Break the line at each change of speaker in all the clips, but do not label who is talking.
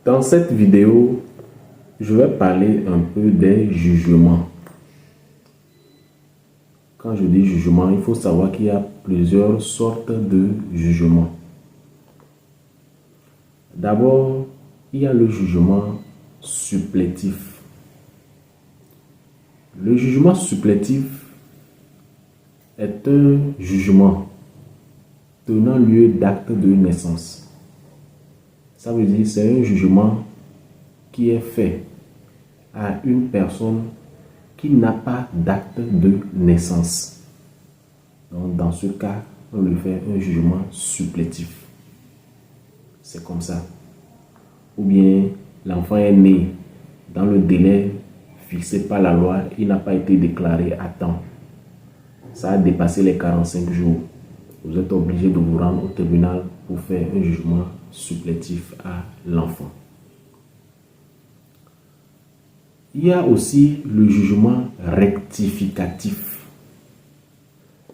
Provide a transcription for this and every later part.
Dans cette vidéo, je vais parler un peu des jugements. Quand je dis jugement, il faut savoir qu'il y a plusieurs sortes de jugements. D'abord, il y a le jugement supplétif. Le jugement supplétif est un jugement tenant lieu d'acte de naissance. Ça veut dire que c'est un jugement qui est fait à une personne qui n'a pas d'acte de naissance. Donc, dans ce cas, on lui fait un jugement supplétif. C'est comme ça. Ou bien l'enfant est né dans le délai fixé par la loi, il n'a pas été déclaré à temps. Ça a dépassé les 45 jours. Vous êtes obligé de vous rendre au tribunal pour faire un jugement supplétif à l'enfant. Il y a aussi le jugement rectificatif.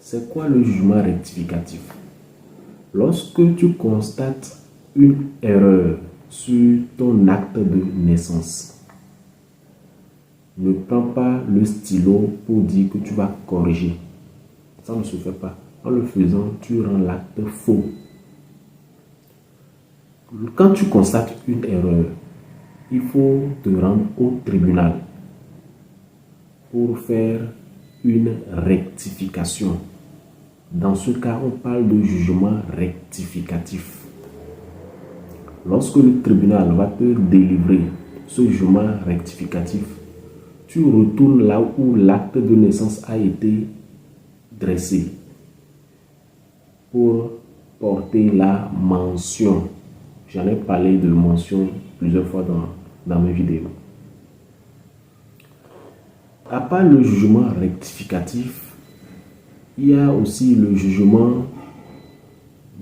C'est quoi le jugement rectificatif? Lorsque tu constates une erreur sur ton acte de naissance, ne prends pas le stylo pour dire que tu vas corriger. Ça ne se fait pas. En le faisant, tu rends l'acte faux. Quand tu constates une erreur, il faut te rendre au tribunal pour faire une rectification. Dans ce cas, on parle de jugement rectificatif. Lorsque le tribunal va te délivrer ce jugement rectificatif, tu retournes là où l'acte de naissance a été dressé pour porter la mention. J'en ai parlé de mention plusieurs fois dans mes vidéos. À part le jugement rectificatif, il y a aussi le jugement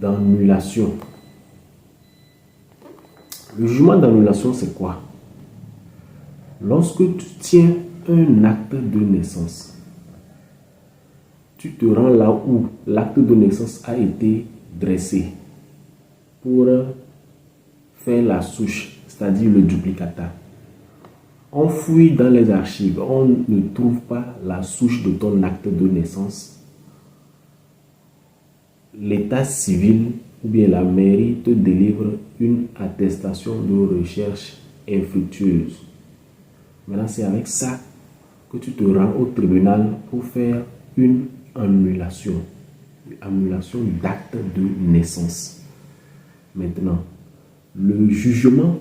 d'annulation. Le jugement d'annulation, c'est quoi? Lorsque tu tiens un acte de naissance, tu te rends là où l'acte de naissance a été dressé pour faire la souche, c'est-à-dire le duplicata. On fouille dans les archives, on ne trouve pas la souche de ton acte de naissance. L'état civil ou bien la mairie te délivre une attestation de recherche infructueuse. Maintenant, c'est avec ça que tu te rends au tribunal pour faire une annulation d'acte de naissance. Maintenant, le jugement